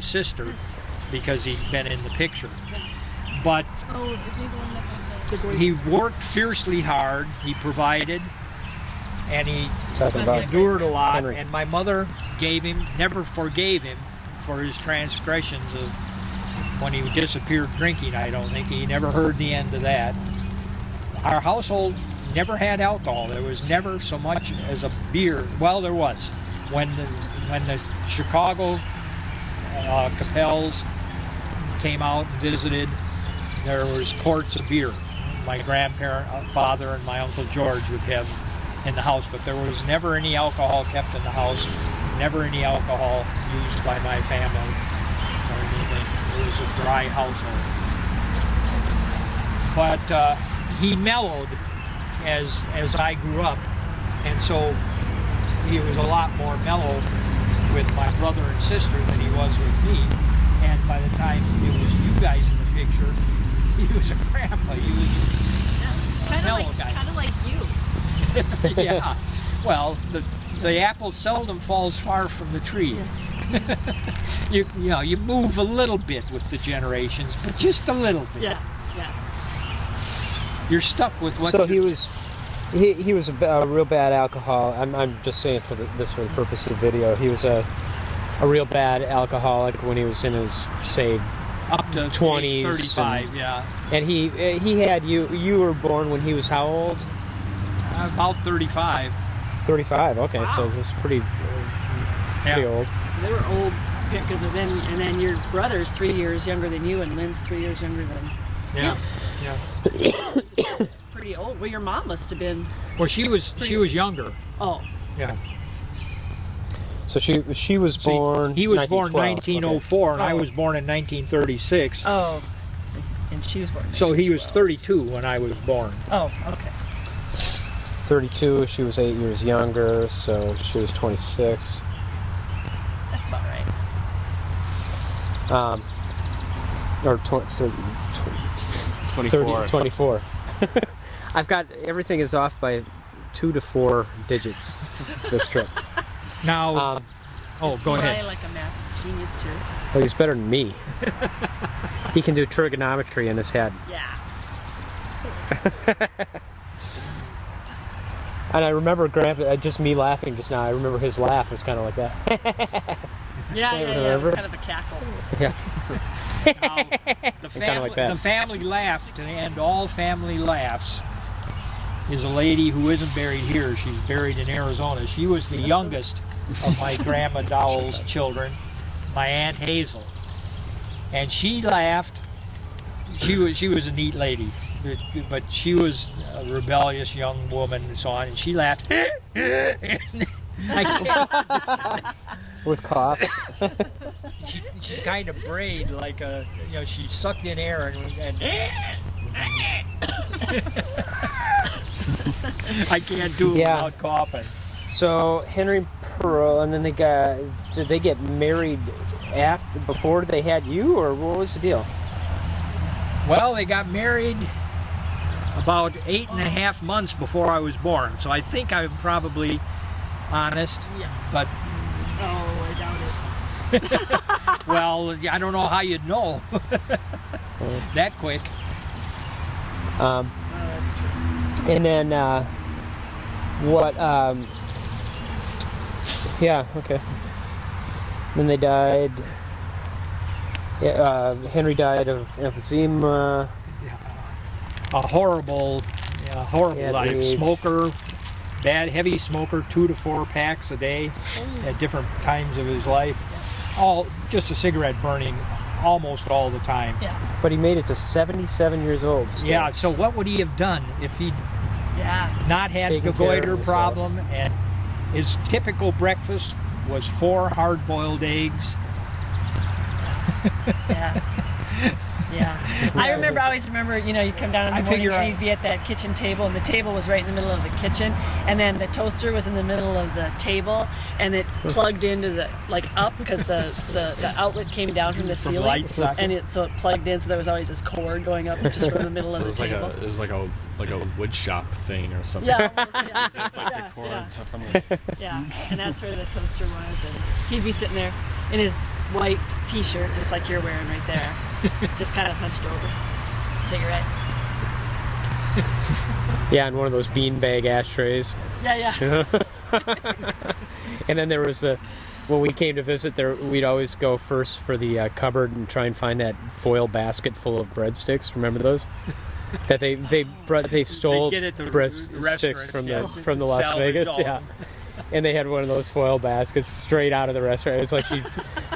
sister because he'd been in the picture. But he worked fiercely hard. He provided, and he endured a lot. Henry. And my mother never forgave him for his transgressions of when he disappeared drinking. I don't think he never heard the end of that. Our household never had alcohol. There was never so much as a beer. Well, there was when the Chicago Capels came out and visited. There was quarts of beer. My father and my Uncle George would have in the house, but there was never any alcohol kept in the house, never any alcohol used by my family or anything. It was a dry household. But he mellowed as I grew up, and so he was a lot more mellow with my brother and sister than he was with me. And by the time it was you guys in the picture, he was a grandpa. He was a mellow guy. Kind of like you. Yeah. Well, the apple seldom falls far from the tree. you know, you move a little bit with the generations, but just a little bit. Yeah. You're stuck with what. So he was a real bad alcoholic. I'm just saying for the purpose of the video, he was a real bad alcoholic when he was in his, say, up to 20s, 35, yeah. And he had you were born when he was how old? About 35. 35. Okay, wow. So it's pretty old. So they were old because and then your brother's 3 years younger than you, and Lynn's 3 years younger than. Yeah. Pretty old. Well, your mom must have been. Well, she was younger. Oh. Yeah. So she was born. He was born 1904, and I was born in 1936. Oh. And she was born. So he was 32 when I was born. Oh, okay. 32. She was 8 years younger, so she was 26. That's about right. Or 24. I've got everything is off by 2 to 4 digits this trip. Now, go ahead. Like a math genius too. Well, he's better than me. He can do trigonometry in his head. Yeah. And I remember Grandpa, just me laughing just now. I remember his laugh was kind of like that. Yeah. It was kind of a cackle. Yeah. Now, the family laugh, to end all family laughs, is a lady who isn't buried here. She's buried in Arizona. She was the youngest of my Grandma Dowell's children, my Aunt Hazel. And she laughed. She was a neat lady, but she was a rebellious young woman and so on, and she laughed. With cough. She kind of brayed like a, she sucked in air and I can't do it without coughing. So Henry Pearl, and then did they get married before they had you, or what was the deal? Well, they got married about 8.5 months before I was born, so I think I'm probably honest, but... Oh, I doubt it. Well, I don't know how you'd know that quick. That's true. And then, okay. Then they died. Henry died of emphysema. A horrible life. Smoker, bad, heavy smoker, 2 to 4 packs a day at different times of his life. All just a cigarette burning almost all the time. Yeah. But he made it to 77 years old still. Yeah, so what would he have done if he'd not had the goiter problem? And his typical breakfast was 4 hard-boiled eggs. Yeah. I always remember, you come down in the morning and you'd be at that kitchen table, and the table was right in the middle of the kitchen, and then the toaster was in the middle of the table, and it plugged into the, up, because the outlet came down from the ceiling, and so it plugged in, so there was always this cord going up just from the middle of the table. It was like a wood shop thing or something. Yeah, almost, like the cords from and that's where the toaster was, and he'd be sitting there in his white t-shirt, just like you're wearing right there. Just kind of hunched over. Cigarette. Yeah, and one of those beanbag ashtrays. Yeah. And then there was when we came to visit there, we'd always go first for the cupboard and try and find that foil basket full of breadsticks. Remember those? That they stole breadsticks from the Las Vegas. Yeah. And they had one of those foil baskets straight out of the restaurant. It was like she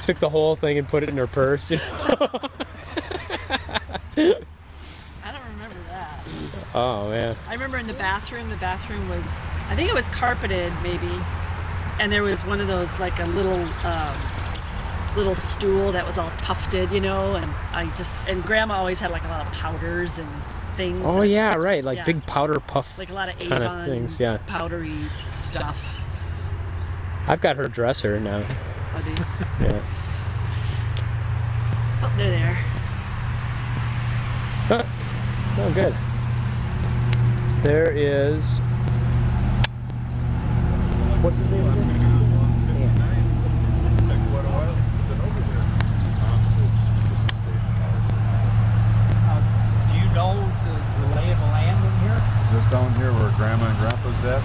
took the whole thing and put it in her purse. I don't remember that. Oh, man. I remember in the bathroom was, I think it was carpeted maybe, and there was one of those, like a little stool that was all tufted, you know, and Grandma always had like a lot of powders and things. Oh, yeah, right. Like big powder puff. Like a lot of kind Avon of things, yeah. Powdery stuff. I've got her dresser now. Oh, do you? Yeah. Oh, they're there. Oh, good. There is. What's his name again? Do you know the lay of the land in here? Just down here where Grandma and Grandpa's at.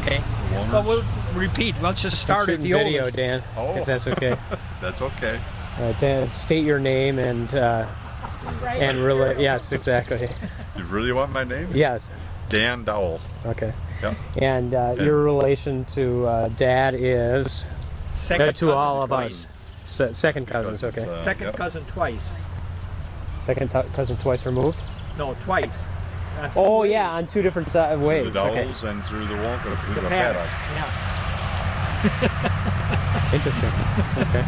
Okay. Well, we'll repeat. Let's just start at the video, oldest. Dan. Oh. If that's okay. That's okay. Dan, state your name and yes, exactly. You really want my name? Yes. Dan Dowell. Okay. Yep. And your relation to Dad is Second to cousin all of twice. us. Second cousins. Okay. Second Yep. cousin twice. Second cousin twice removed. No, twice. On two Oh ways. yeah, on two different Through ways. the Dowells and through the Walker, through the Paddocks. Paddocks. Yeah. Interesting. Okay.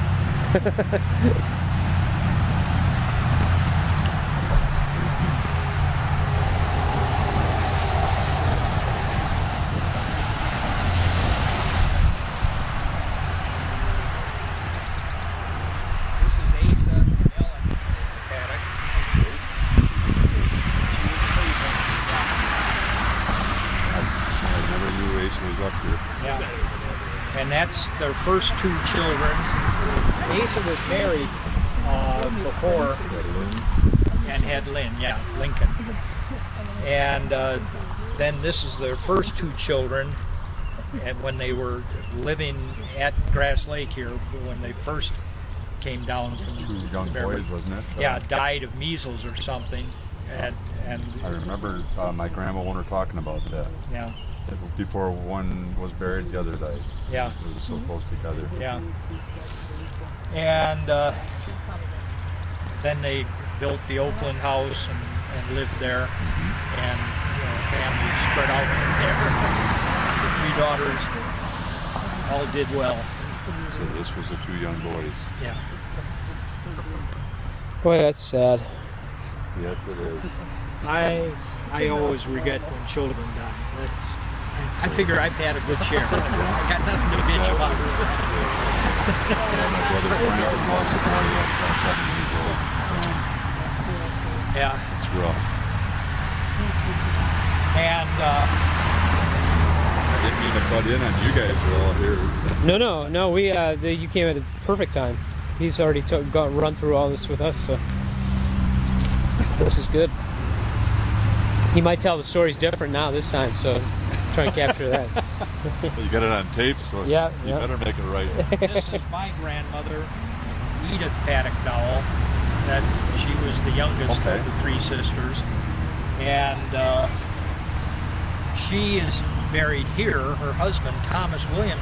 This is Asa and Ellen Paddock. I never knew Ace was up here. Yeah. And that's their first two children. Asa was married before and had Lynn, Lincoln. And then this is their first two children. And when they were living at Grass Lake here, when they first came down from Two young boys, wasn't it? yeah, died of measles or something. And I remember my grandma and her talking about that. yeah, Before one was buried, the other died. yeah. It was so close together. Yeah. And then they built the Oakland house and lived there. And family spread out from there. The three daughters all did well. So this was the two young boys. Yeah. Boy, that's sad. Yes, it is. I always regret when children die. I figure I've had a good share. I got nothing to bitch about. Yeah, my brother Frank was also born at 7 years old. Yeah. It's rough. And I didn't mean to butt in on you guys are all here. No. We you came at a perfect time. He's already run through all this with us, so this is good. He might tell the stories different now this time, so try and capture that. You got it on tape, so Yeah, you yeah. better make it right. this is my grandmother, Edith Paddock Dowell. That she was the youngest Okay. of the three sisters, and she is buried here. Her husband, Thomas William